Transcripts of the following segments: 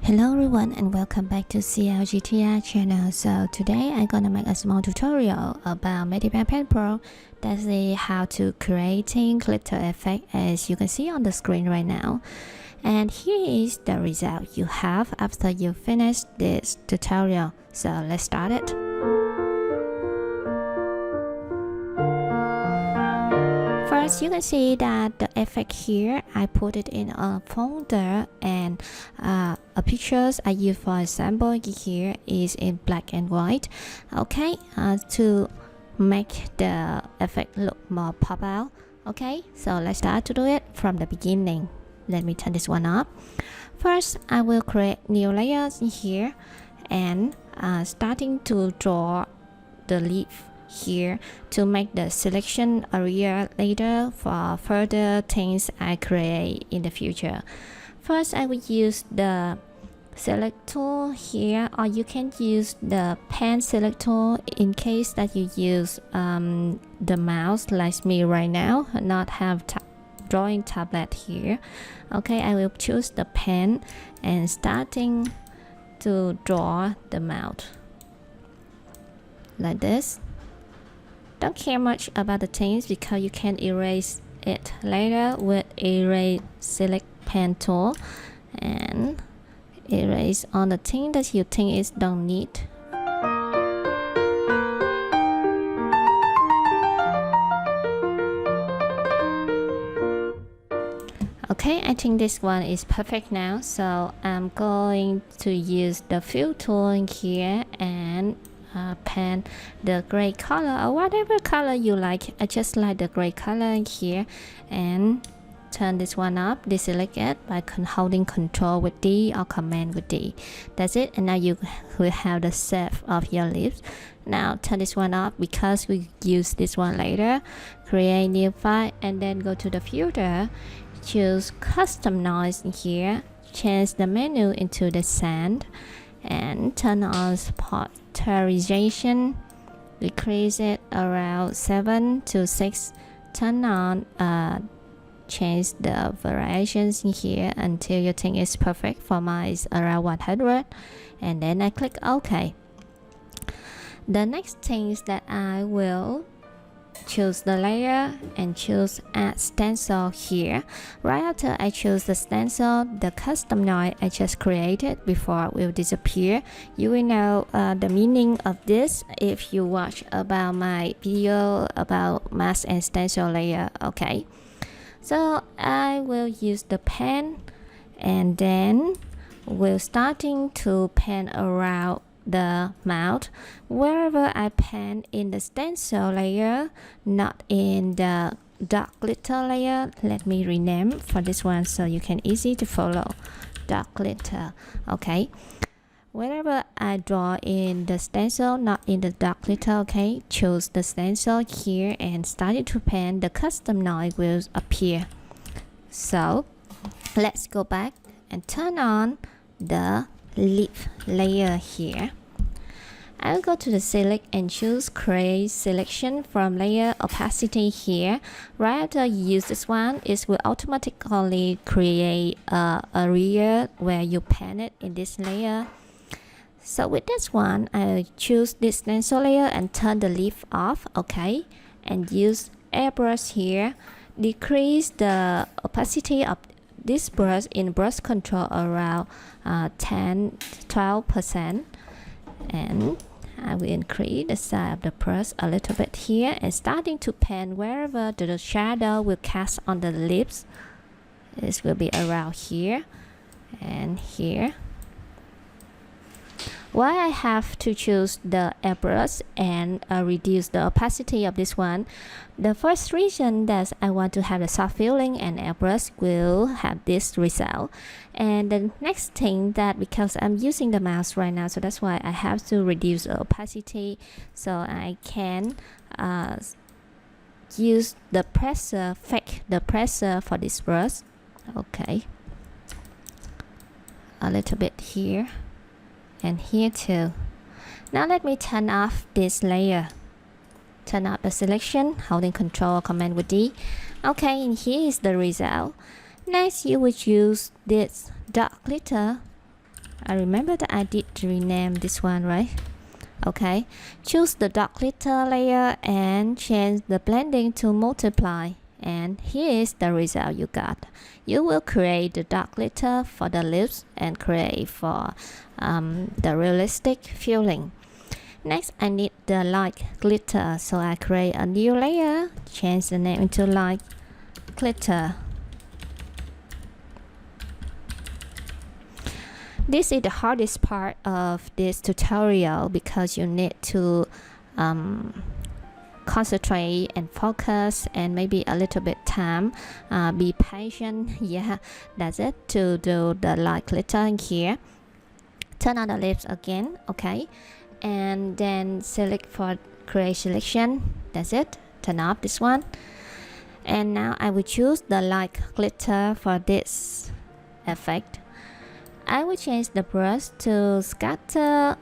Hello everyone and welcome back to CLGTart channel. So today I'm gonna make a small tutorial about Medibang Paint Pro. That's how to creating glitter effect as you can see on the screen right now. And here is the result you have after you finish this tutorial. So let's start it. First, you can see that the effect here, I put it in a folder, and a pictures I use for example here is in black and white. Okay, to make the effect look more pop out. Okay, so let's start to do it from the beginning. Let me turn this one up. First, I will create new layers in here and starting to draw the leaf here to make the selection area later for further things I create in the future. First, I will use the select tool here, or you can use the pen select tool in case that you use the mouse like me right now, not have drawing tablet here. Okay, I will choose the pen and starting to draw the mouth like this. Don't care much about the things because you can erase it later with erase select pen tool and erase on the thing that you think is don't need. Okay, I think this one is perfect now, so I'm going to use the fill tool in here and paint the gray color or whatever color you like. I just like the gray color in here and turn this one up, deselect it by holding Control with D or Command with D. That's it, and now you will have the shape of your lips. Now turn this one up because we use this one later. Create new file and then go to the filter, choose custom noise in here, change the menu into the sand and turn on portrait, decrease it around 7 to 6, turn on change the variations in here until you think it's perfect. For mine is around 100 and then I click OK. The next thing is that I will choose the layer and choose add stencil here. Right after I choose the stencil, the custom noise I just created before will disappear. You will know the meaning of this if you watch about my video about mask and stencil layer. Okay, so I will use the pen and then we're starting to paint around the mouth wherever I paint in the stencil layer, not in the dark glitter layer. Let me rename for this one so you can easy to follow. Dark glitter. Okay, wherever I draw in the stencil, not in the dark glitter. Okay, choose the stencil here and started to paint. The custom noise will appear. So let's go back and turn on the leaf layer here. I'll go to the select and choose create selection from layer opacity here. Right after you use this one, it will automatically create a area where you paint it in this layer. So with this one, I choose this stencil layer and turn the leaf off. Okay, and use airbrush here, decrease the opacity of this brush in brush control around 10-12%, and I will increase the size of the brush a little bit here and starting to paint wherever the shadow will cast on the lips. This will be around here and here. Why I have to choose the airbrush and reduce the opacity of this one? The first reason that I want to have the soft feeling and airbrush will have this result. And the next thing that because I'm using the mouse right now, so that's why I have to reduce the opacity so I can use the pressure, fake the pressure for this brush. Okay, a little bit here and here too. Now let me turn off this layer. Turn off the selection, holding Control or Command with D. Okay, and here is the result. Next, you will use this dark glitter I remember that I did rename this one, right? Okay, choose the dark glitter layer and change the blending to multiply. And here is the result you got. You will create the dark glitter for the lips and create for the realistic feeling. Next, I need the light glitter, so I create a new layer, change the name into light glitter. This is the hardest part of this tutorial because you need to concentrate and focus and maybe a little bit time. Be patient. Yeah, that's it. To do the light glitter in here, turn on the lips again. Okay, and then select for create selection. That's it. Turn off this one, and now I will choose the light glitter for this effect. I will change the brush to splatter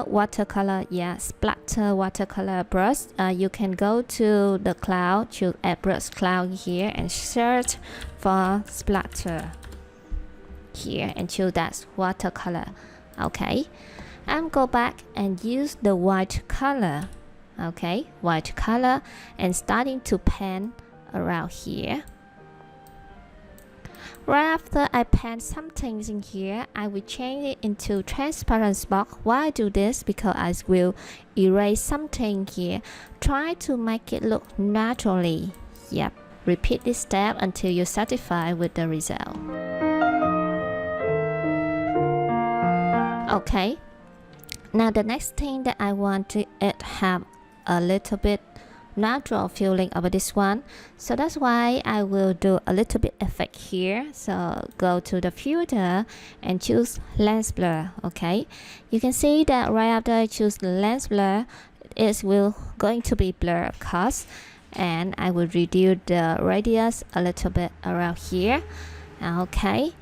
watercolor. Yeah, splatter watercolor brush. You can go to the cloud, choose add brush cloud here and search for splatter here and choose that watercolor. Okay, I'm go back and use the white color. Okay, white color, and starting to paint around here. Right after I paint some things in here, I will change it into transparent box. Why I do this? Because I will erase something here. Try to make it look naturally. Yep. Repeat this step until you're satisfied with the result. Okay. Now the next thing that I want to have a little bit natural feeling about this one, so that's why I will do a little bit effect here. So go to the filter and choose lens blur. Okay, you can see that right after I choose the lens blur, it will going to be blur, of course, and I will reduce the radius a little bit around here. Okay,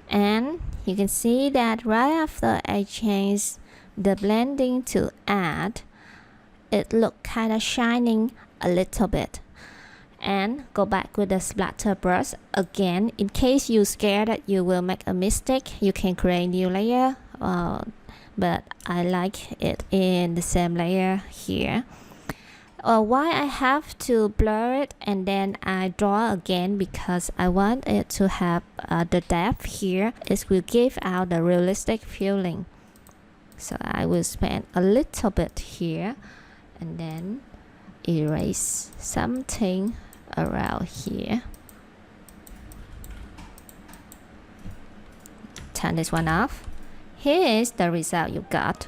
and you can see that right after I change the blending to add, it look kind of shining a little bit. And go back with the splatter brush again. In case you're scared that you will make a mistake, you can create a new layer, but I like it in the same layer here. Why I have to blur it and then I draw again? Because I want it to have the depth here. It will give out the realistic feeling. So I will spend a little bit here and then erase something around here. Turn this one off. Here is the result you got.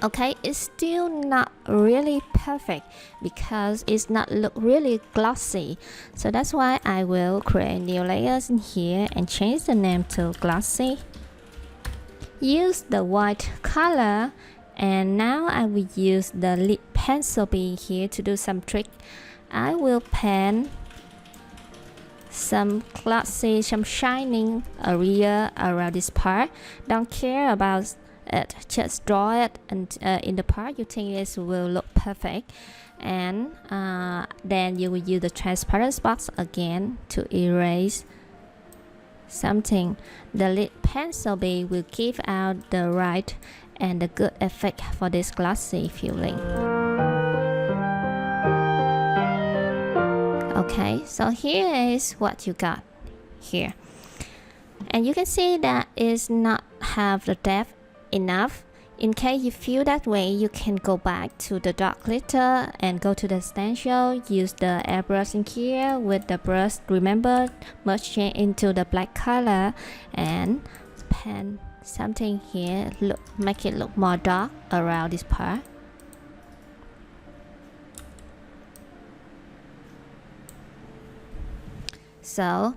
Okay, it's still not really perfect because it's not look really glossy. So that's why I will create new layers in here and change the name to glossy. Use the white color. And now I will use the lip pencil being here to do some trick. I will paint some glossy, some shining area around this part. Don't care about it, just draw it, and in the part you think it will look perfect. And then you will use the transparent box again to erase something. The lip pencil bee will give out the right and the good effect for this glossy feeling. Okay, so here is what you got here, and you can see that it's not have the depth enough. In case you feel that way, you can go back to the dark glitter and go to the stencil, use the airbrush in here with the brush. Remember, merge it into the black color and paint something here, make it look more dark around this part. So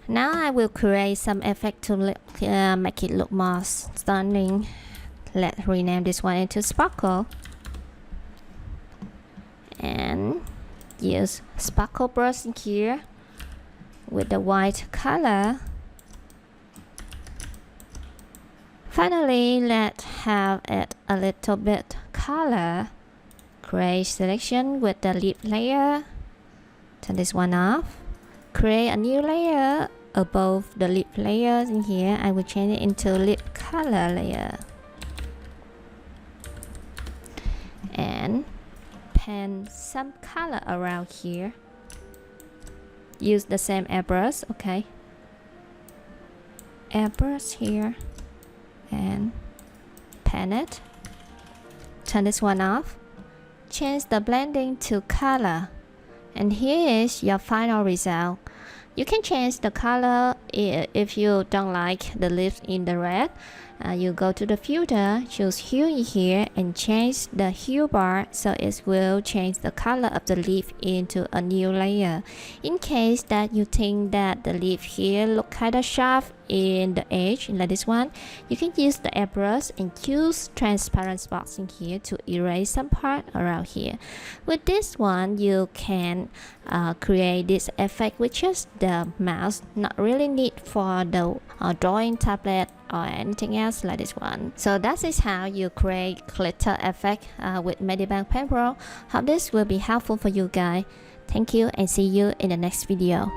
now I will create some effect to make it look more stunning. Let's rename this one into sparkle and use sparkle brush in here with the white color. Finally, let's have it a little bit color. Create selection with the lip layer. Turn this one off. Create a new layer above the lip layers in here, I will change it into lip color layer and paint some color around here. Use the same airbrush, okay? Airbrush here and paint it. Turn this one off. Change the blending to color. And here is your final result. You can change the color if you don't like the lips in the red. You go to the filter, choose hue in here and change the hue bar so it will change the color of the lip into a new layer. In case that you think that the lip here look kind of sharp in the edge like this one, you can use the airbrush and use transparent spots in here to erase some part around here. With this one, you can create this effect with just the mouse, not really need for the drawing tablet or anything else like this one. So that is how you create glitter effect with Medibang Paint Pro. Hope this will be helpful for you guys. Thank you and see you in the next video.